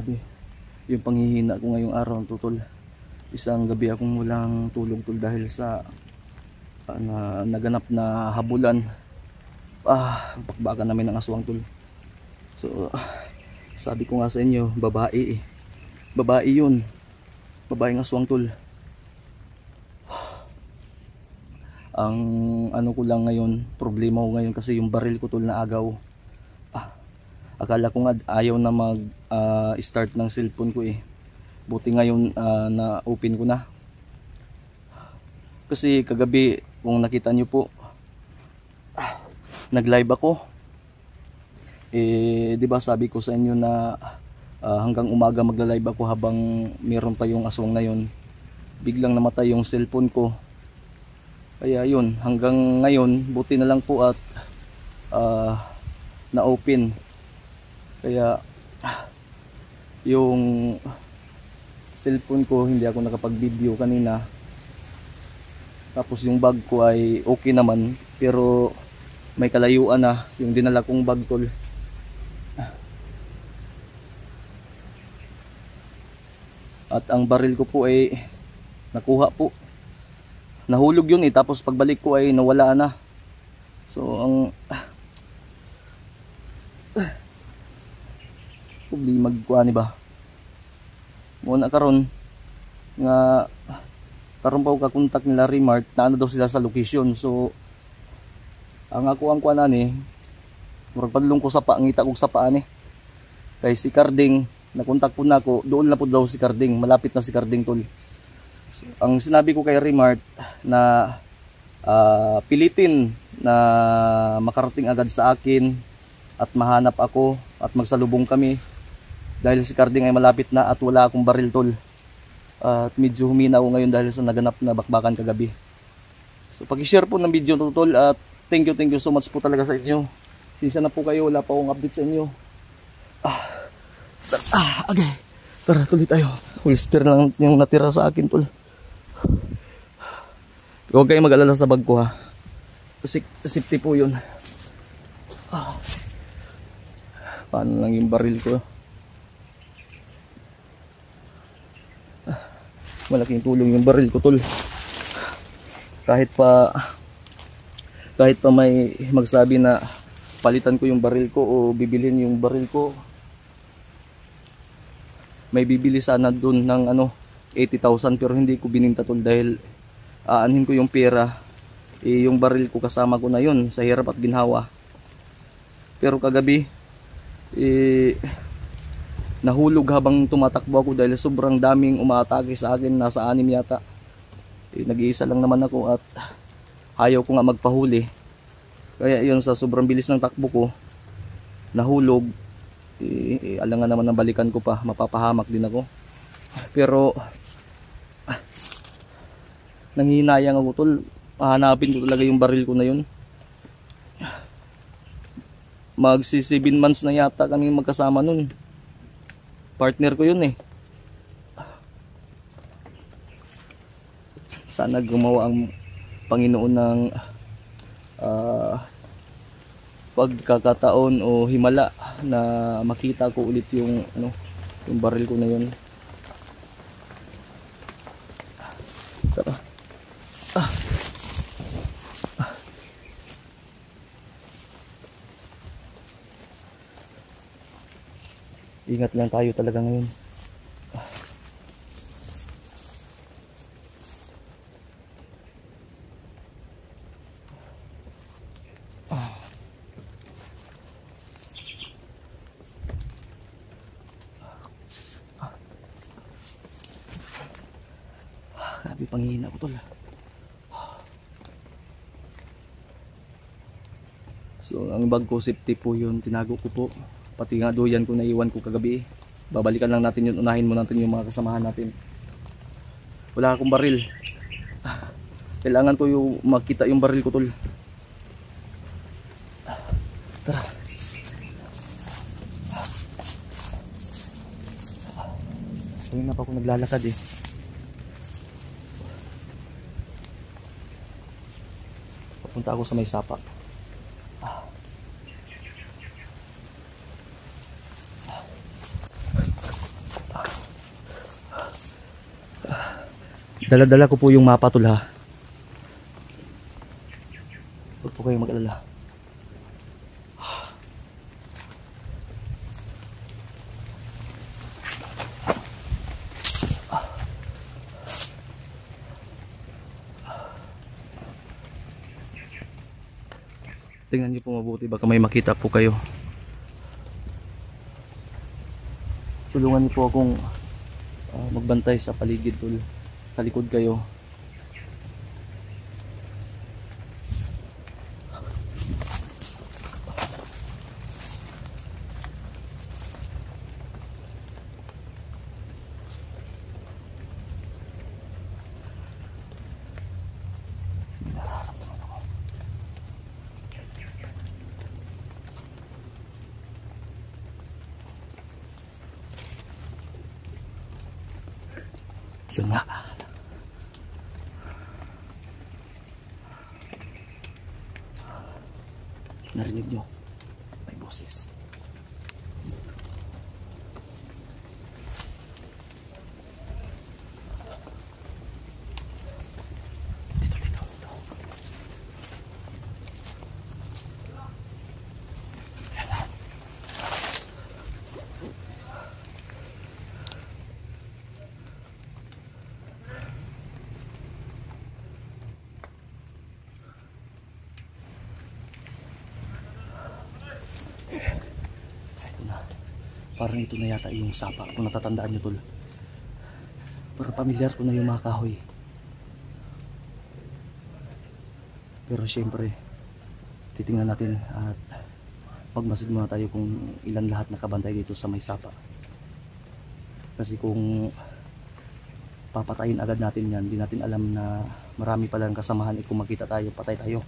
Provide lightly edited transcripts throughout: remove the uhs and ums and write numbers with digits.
Grabe. Yung panghihina ko ngayong araw, tol. Isang gabi akong walang tulog, tol, dahil sa naganap na habulan. Pakbakan namin ng aswang, tol. So, sabi ko nga sa inyo, babae eh. Babae yun. Babaeng aswang, tol. Ang ano ko lang ngayon, problema ko ngayon kasi yung baril ko, tol, na agaw. Akala ko nga ayaw na mag-start ng cellphone ko eh. Buti ngayon na open ko na. Kasi kagabi, kung nakita nyo po, nag-live ako. Di ba sabi ko sa inyo na hanggang umaga magla-live ako habang meron pa yung aswang na yun. Biglang namatay yung cellphone ko. Kaya yun, hanggang ngayon, buti na lang po at na-open. Kaya yung cellphone ko hindi ako nakapag-video kanina. Tapos yung bag ko ay okay naman, pero may kalayuan na yung dinala kong bag, tol. At ang baril ko po ay nakuha po. Nahulog yun eh, tapos pagbalik ko ay nawala na. So ang problema magkuha ba? Muna karon nga karon pa ko kakontak nila Remart na ano daw sila sa location. So ang ako ang kuan ani, murag padlong ko sa ngita ko sa paa ni. Kay si Carding, nakontak po nako, doon na po daw si Carding, malapit na si Carding, tol. So, ang sinabi ko kay Remart na pilitin na makarating agad sa akin at mahanap ako at magsalubong kami. Dahil si Carding ay malapit na at wala akong baril, tol. At medyo humina ako ngayon dahil sa naganap na bakbakan kagabi. So pag-share po ng video, tol, at thank you so much po talaga sa inyo. Sisa na po kayo, wala pa akong update sa inyo. Okay. Tara, tuloy tayo. Holster lang yung natira sa akin, tol. Huwag kayong mag-alala sa bag ko, ha. Safety po yun. Paano lang yung baril ko? Malaking tulong yung baril ko, tol. Kahit pa may magsabi na palitan ko yung baril ko o bibilhin yung baril ko, may bibili sana dun ng 80,000, pero hindi ko bininta, tol, dahil aanhin ko yung pera. Yung baril ko kasama ko na yun sa hirap at ginhawa. Pero kagabi nahulog habang tumatakbo ako dahil sobrang daming umaatake sa akin, nasa 6 yata. Nag-iisa lang naman ako at ayaw ko nga magpahuli. Kaya yun, sa sobrang bilis ng takbo ko, nahulog. Alangan naman ng balikan ko pa, mapapahamak din ako. Pero nanghihinayang ako, tol. Hahanapin ko talaga yung baril ko na yun. Magsi 7 months na yata kami magkasama nun. Partner ko yun eh. Sana gumawa ang Panginoon ng pagkakataon o himala na makita ko ulit yung yung baril ko na yun. Tara. Ingat lang tayo talaga ngayon. Grabe, panghihina ko, tol. So ang bag ko, safety po yun, tinago ko po. Pati nga doyan ko naiwan ko kagabi. Babalikan lang natin yun, unahin mo natin yung mga kasamahan natin. Wala akong baril. Kailangan ko yung makita yung baril ko, tol. Tara. Ayun na pa ako naglalakad eh. Papunta ako sa may sapa. Dala-dala ko po yung mapa tol ha. Huwag po kayo mag-alala. Tingnan niyo po mabuti, baka may makita po kayo. Tulungan niyo po akong magbantay sa paligid tol. Sa likod kayo. Yun nga. Narinig nyo? May boses. Dito, dito, dito. Yan. Parang ito na yata yung sapa kung natatandaan nyo tol. Parang pamilyar ko na yung mga kahoy. Pero syempre titingnan natin at magmasid muna tayo kung ilan lahat nakabantay dito sa may sapa. Kasi kung papatayin agad natin yan, di natin alam na marami palang kasamahan. Kung makita tayo, patay tayo.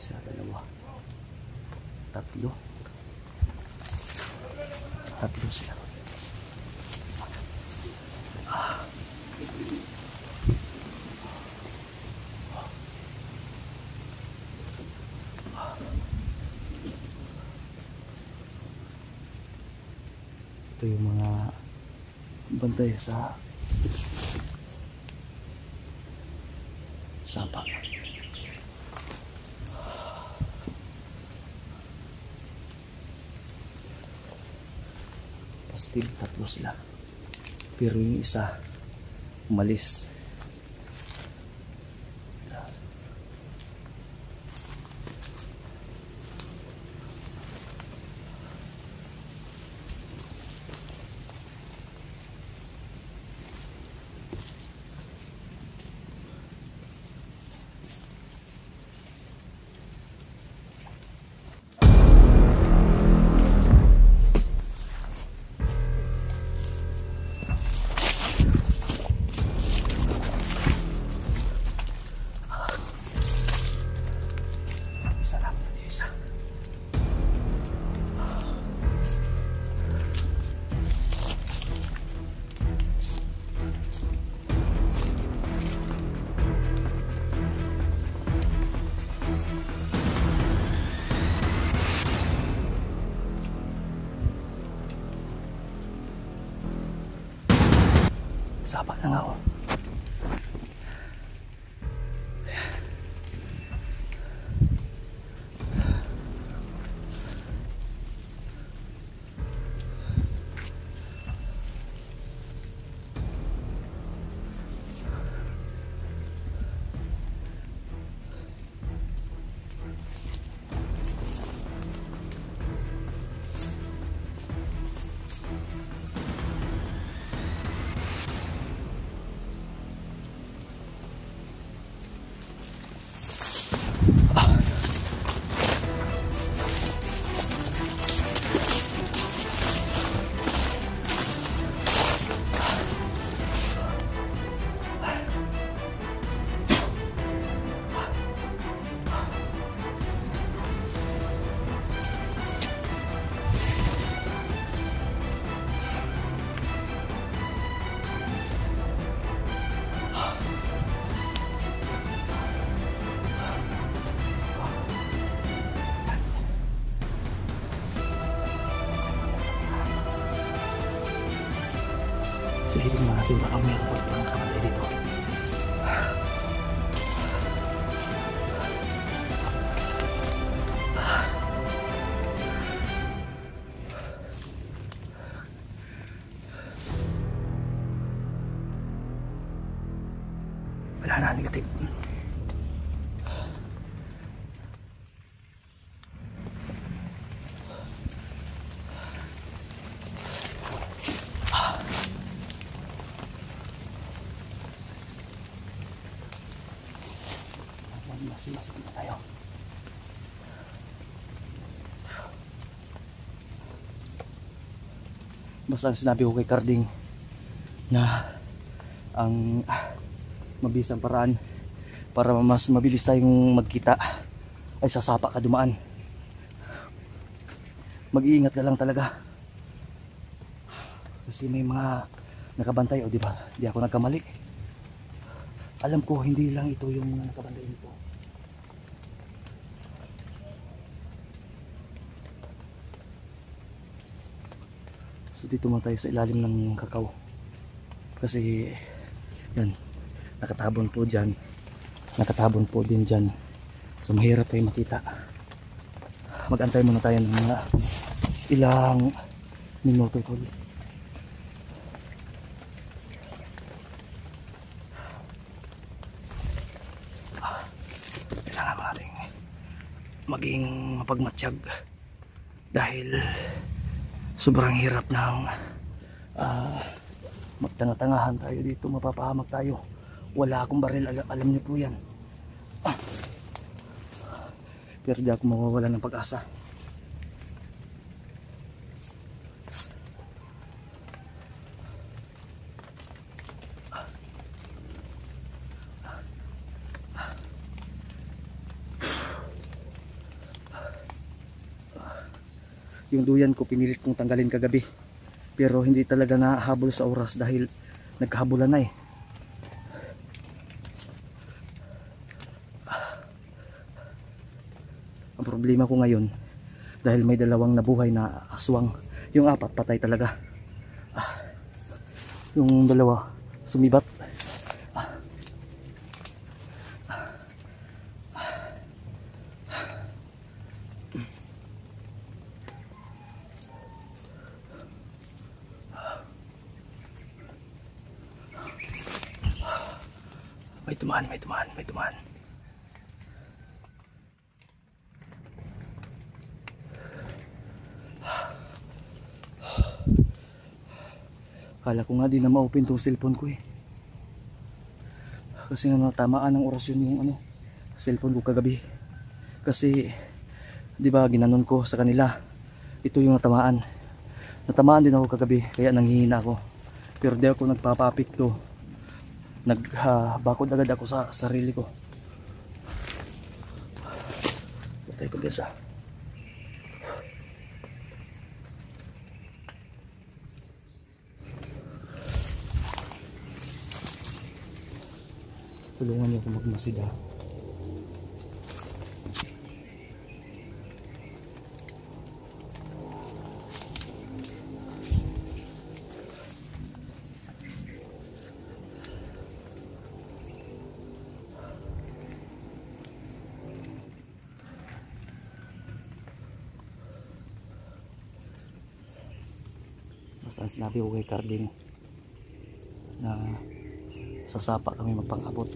Isa, dalawa, tatlo sila. Ito yung mga bantay sa sapa. Still tatlo sila, pero yung isa umalis. Sapa na nga oh. Silipin naman natin baka meron pa mga kabantay dito. Wala na, negative. Masig na tayo. Basta sinabi ko kay Carding na ang mabisang paraan para mas mabilis tayong magkita ay sa sapa ka dumaan. Mag-iingat ka lang talaga kasi may mga nakabantay, o di ba? Di ako nagkamali. Alam ko hindi lang ito yung mga nakabantay dito. So dito muna tayo sa ilalim ng kakao kasi yan, nakatabon po dyan, nakatabon po din dyan, so mahirap tayo makita. Mag-antay muna tayo ng mga ilang minuto tol. Kailangan natin maging mapagmatsyag dahil sobrang hirap ng magtanga-tangahan tayo dito, mapapahamak tayo. Wala akong baril, alam niyo po yan. Pero di ako mawawala ng pag-asa. Yung duyan ko pinilit kong tanggalin kagabi, pero hindi talaga nahabol sa oras dahil nagkahabulan na eh. Ang problema ko ngayon dahil may dalawang nabuhay na aswang, yung apat patay talaga, yung dalawa sumibat. May tumaan, may tumaan, may tumaan. Kala ko nga di na ma-open tong cellphone ko eh. Kasi nga natamaan ng orasyon yung cellphone ko kagabi. Kasi di ba ginanon ko sa kanila. Ito yung natamaan. Natamaan din ako kagabi kaya nanghihina ako. Pero di ako nagpapapikto. Nagbakod agad ako sa sarili ko. Patay ko biasa. Tulungan niyo ako magmasid ha. Basta sinabi ko kay Carding na sasapa kami magpang-abot.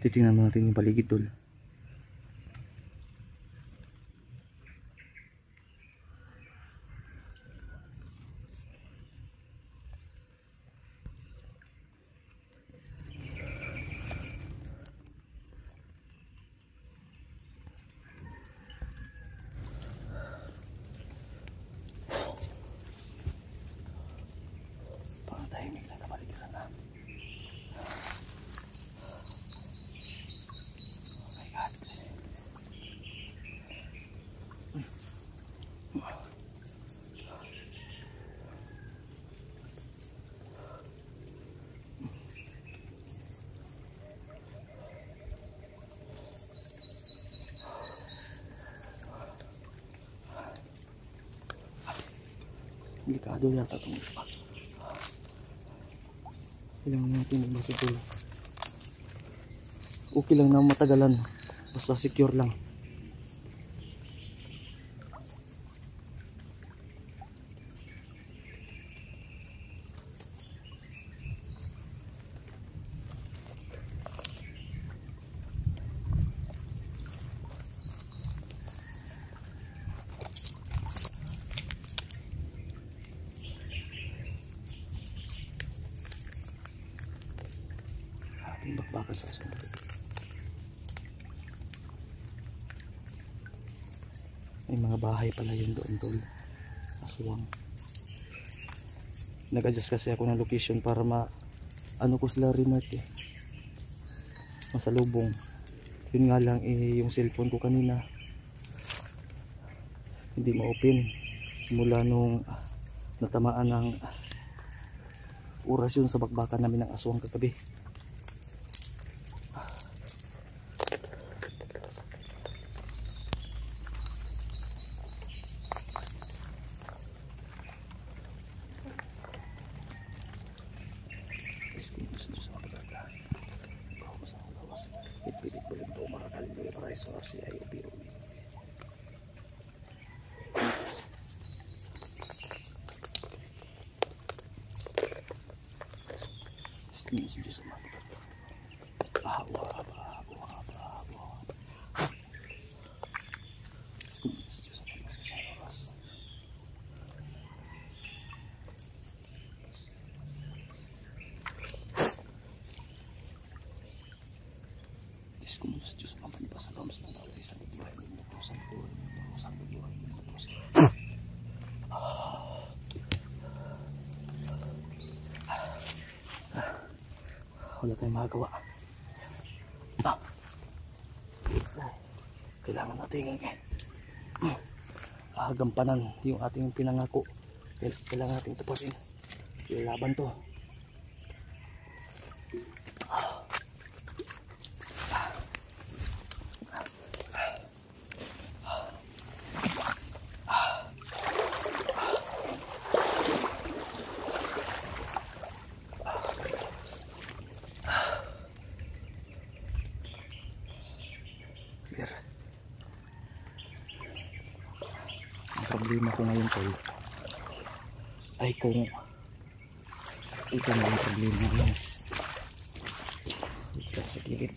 Titingnan natin yung paligid tol. Tahimik na kapaligiran na. sigurado yata itong kailangan natin magbasa tol. Okay lang na matagalan, basta secure lang. Bakbakan sa sunod. May mga bahay pala yun doon tol. Aswang. Nag-adjust kasi ako ng location para ano ko sila remote eh. Masalubong. Yun nga lang yung cellphone ko kanina hindi ma-open. Simula nung natamaan ng oras yun sa bakbakan namin ng aswang kagabi. Wala tayong magagawa. Kailangan natin gampanan yung ating pinangako. Kailangan natin tapusin. Laban to. Problema ko ngayon tol ay kung ito na ang problema ngayon. Ito sa gilid.